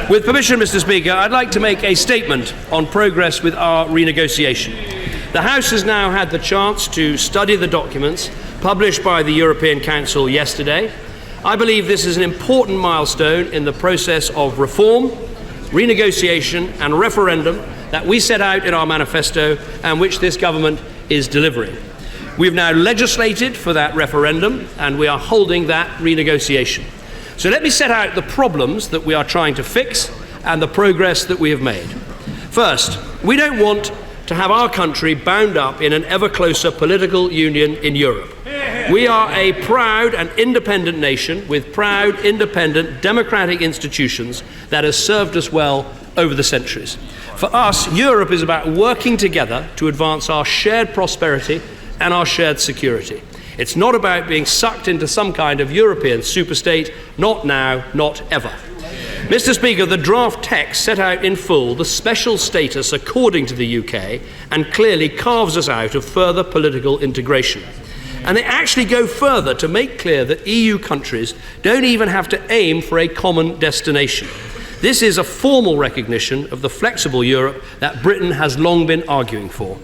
With permission, Mr. Speaker, I'd like to make a statement on progress with our renegotiation. The House has now had the chance to study the documents published by the European Council yesterday. I believe this is an important milestone in the process of reform, renegotiation and referendum that we set out in our manifesto and which this government is delivering. We've now legislated for that referendum and we are holding that renegotiation. So let me set out the problems that we are trying to fix and the progress that we have made. First, we don't want to have our country bound up in an ever closer political union in Europe. We are a proud and independent nation with proud, independent, democratic institutions that has served us well over the centuries. For us, Europe is about working together to advance our shared prosperity and our shared security. It's not about being sucked into some kind of European superstate, not now, not ever. Mr. Speaker, the draft text set out in full the special status according to the UK and clearly carves us out of further political integration. And they actually go further to make clear that EU countries don't even have to aim for a common destination. This is a formal recognition of the flexible Europe that Britain has long been arguing for.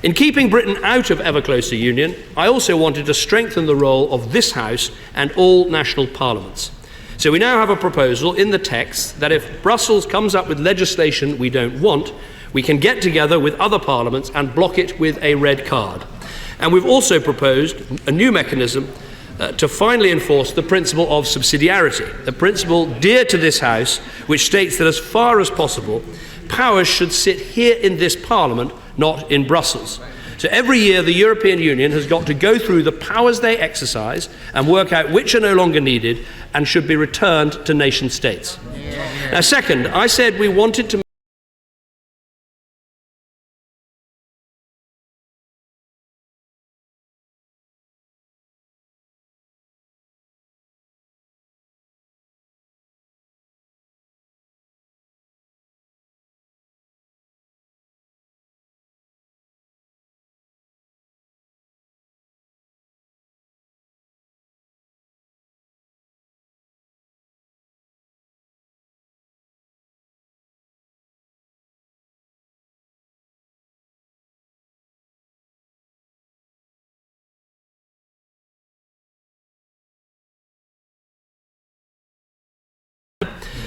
In keeping Britain out of ever closer union, I also wanted to strengthen the role of this House and all national parliaments. So we now have a proposal in the text that if Brussels comes up with legislation we don't want, we can get together with other parliaments and block it with a red card. And we've also proposed a new mechanism to finally enforce the principle of subsidiarity, the principle dear to this House, which states that as far as possible, powers should sit here in this Parliament, not in Brussels. So every year the European Union has got to go through the powers they exercise and work out which are no longer needed and should be returned to nation states. Now, second, I said we wanted to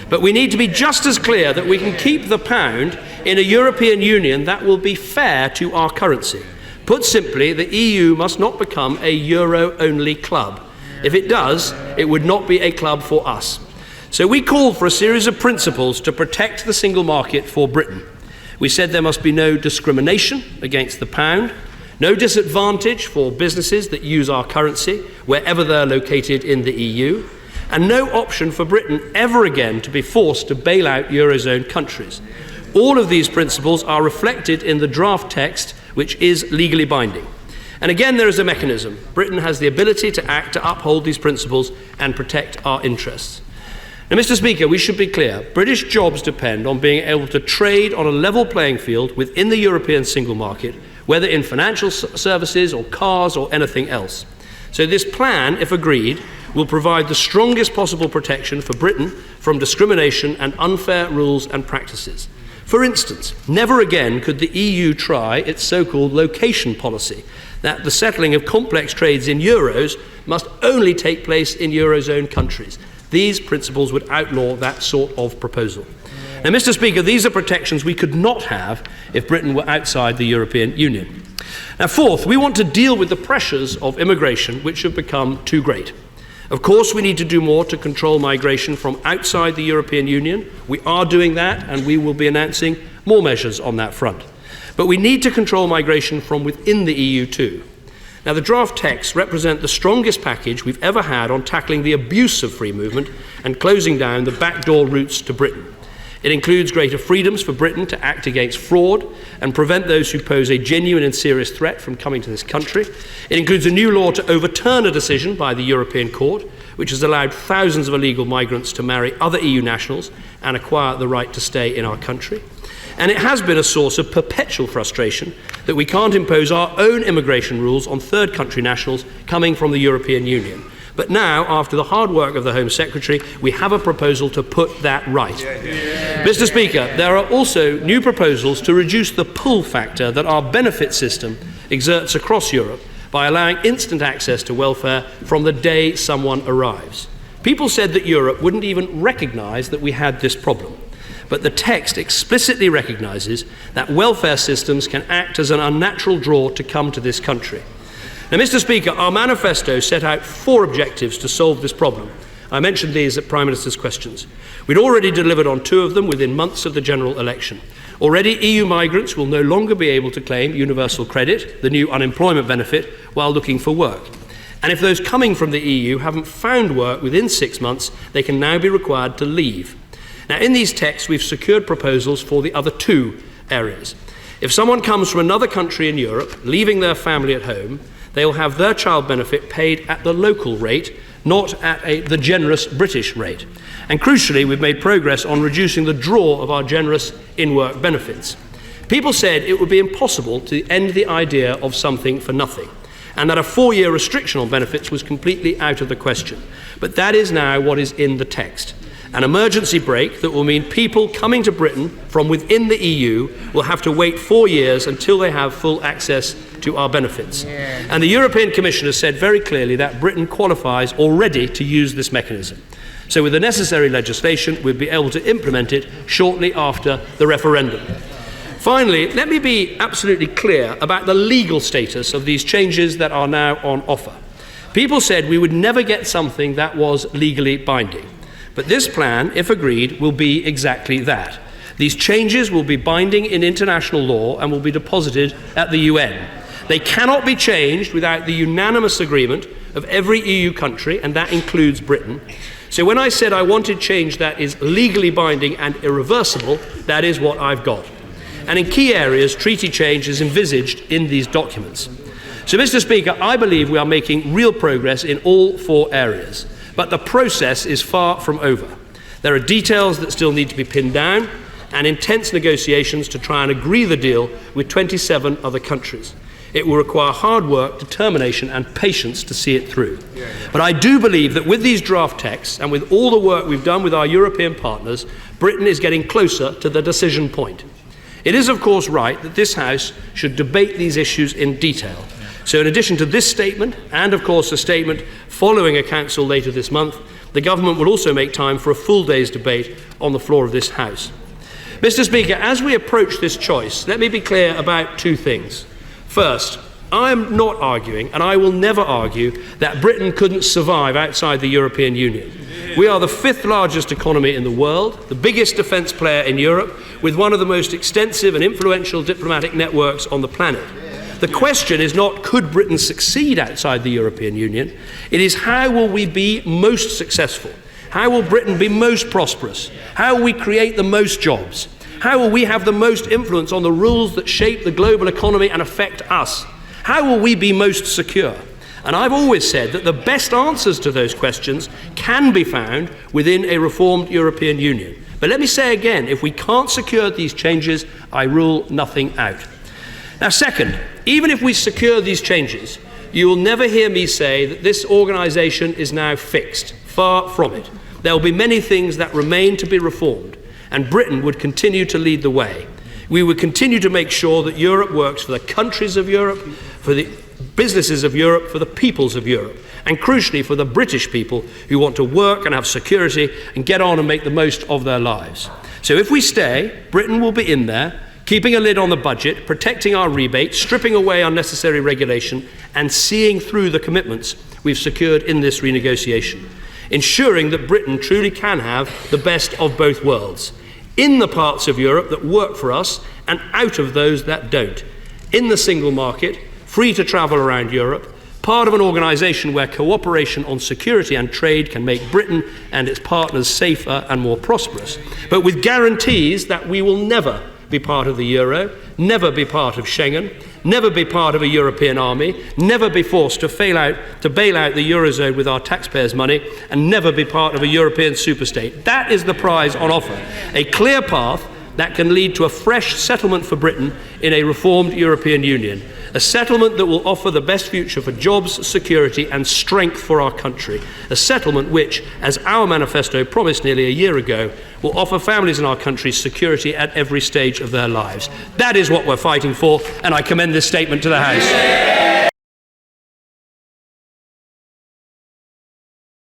But we need to be just as clear that we can keep the pound in a European Union that will be fair to our currency. Put simply, the EU must not become a euro-only club. If it does, it would not be a club for us. So we called for a series of principles to protect the single market for Britain. We said there must be no discrimination against the pound, no disadvantage for businesses that use our currency wherever they're located in the EU, and no option for Britain ever again to be forced to bail out Eurozone countries. All of these principles are reflected in the draft text, which is legally binding. And again, there is a mechanism. Britain has the ability to act to uphold these principles and protect our interests. Now, Mr. Speaker, we should be clear. British jobs depend on being able to trade on a level playing field within the European single market, whether in financial services or cars or anything else. So this plan, if agreed, will provide the strongest possible protection for Britain from discrimination and unfair rules and practices. For instance, never again could the EU try its so-called location policy, that the settling of complex trades in euros must only take place in Eurozone countries. These principles would outlaw that sort of proposal. Now, Mr. Speaker, these are protections we could not have if Britain were outside the European Union. Now, fourth, we want to deal with the pressures of immigration which have become too great. Of course, we need to do more to control migration from outside the European Union. We are doing that, and we will be announcing more measures on that front. But we need to control migration from within the EU too. Now, the draft texts represent the strongest package we've ever had on tackling the abuse of free movement and closing down the backdoor routes to Britain. It includes greater freedoms for Britain to act against fraud and prevent those who pose a genuine and serious threat from coming to this country. It includes a new law to overturn a decision by the European Court, which has allowed thousands of illegal migrants to marry other EU nationals and acquire the right to stay in our country. And it has been a source of perpetual frustration that we can't impose our own immigration rules on third country nationals coming from the European Union. But now, after the hard work of the Home Secretary, we have a proposal to put that right. Mr. Speaker, there are also new proposals to reduce the pull factor that our benefit system exerts across Europe by allowing instant access to welfare from the day someone arrives. People said that Europe wouldn't even recognise that we had this problem. But the text explicitly recognises that welfare systems can act as an unnatural draw to come to this country. Now, Mr. Speaker, our manifesto set out 4 objectives to solve this problem. I mentioned these at Prime Minister's questions. We'd already delivered on 2 of them within months of the general election. Already, EU migrants will no longer be able to claim universal credit, the new unemployment benefit, while looking for work. And if those coming from the EU haven't found work within 6 months, they can now be required to leave. Now, in these texts, we've secured proposals for the other 2 areas. If someone comes from another country in Europe, leaving their family at home, they will have their child benefit paid at the local rate, not at the generous British rate. And crucially, we've made progress on reducing the draw of our generous in-work benefits. People said it would be impossible to end the idea of something for nothing, and that a 4-year restriction on benefits was completely out of the question. But that is now what is in the text. An emergency brake that will mean people coming to Britain from within the EU will have to wait 4 years until they have full access to our benefits. And the European Commission has said very clearly that Britain qualifies already to use this mechanism. So with the necessary legislation, we'll be able to implement it shortly after the referendum. Finally, let me be absolutely clear about the legal status of these changes that are now on offer. People said we would never get something that was legally binding. But this plan, if agreed, will be exactly that. These changes will be binding in international law and will be deposited at the UN. They cannot be changed without the unanimous agreement of every EU country, and that includes Britain. So when I said I wanted change that is legally binding and irreversible, that is what I've got. And in key areas, treaty change is envisaged in these documents. So, Mr. Speaker, I believe we are making real progress in all 4 areas. But the process is far from over. There are details that still need to be pinned down and intense negotiations to try and agree the deal with 27 other countries. It will require hard work, determination and patience to see it through. But I do believe that with these draft texts and with all the work we've done with our European partners, Britain is getting closer to the decision point. It is, of course, right that this House should debate these issues in detail. So in addition to this statement, and of course a statement following a council later this month, the government will also make time for a full day's debate on the floor of this House. Mr. Speaker, as we approach this choice, let me be clear about 2 things. First, I am not arguing, and I will never argue, that Britain couldn't survive outside the European Union. We are the 5th largest economy in the world, the biggest defence player in Europe, with one of the most extensive and influential diplomatic networks on the planet. The question is not could Britain succeed outside the European Union, it is how will we be most successful? How will Britain be most prosperous? How will we create the most jobs? How will we have the most influence on the rules that shape the global economy and affect us? How will we be most secure? And I've always said that the best answers to those questions can be found within a reformed European Union. But let me say again, if we can't secure these changes, I rule nothing out. Now, second, even if we secure these changes, you will never hear me say that this organisation is now fixed. Far from it. There will be many things that remain to be reformed, and Britain would continue to lead the way. We would continue to make sure that Europe works for the countries of Europe, for the businesses of Europe, for the peoples of Europe, and crucially for the British people who want to work and have security and get on and make the most of their lives. So if we stay, Britain will be in there, keeping a lid on the budget, protecting our rebates, stripping away unnecessary regulation, and seeing through the commitments we've secured in this renegotiation, ensuring that Britain truly can have the best of both worlds, in the parts of Europe that work for us and out of those that don't, in the single market, free to travel around Europe, part of an organisation where cooperation on security and trade can make Britain and its partners safer and more prosperous, but with guarantees that we will never be part of the euro, never be part of Schengen, never be part of a European army, never be forced to bail out the Eurozone with our taxpayers' money, and never be part of a European superstate. That is the prize on offer. A clear path that can lead to a fresh settlement for Britain in a reformed European Union. A settlement that will offer the best future for jobs, security and strength for our country. A settlement which, as our manifesto promised nearly a year ago, will offer families in our country security at every stage of their lives. That is what we're fighting for, and I commend this statement to the House.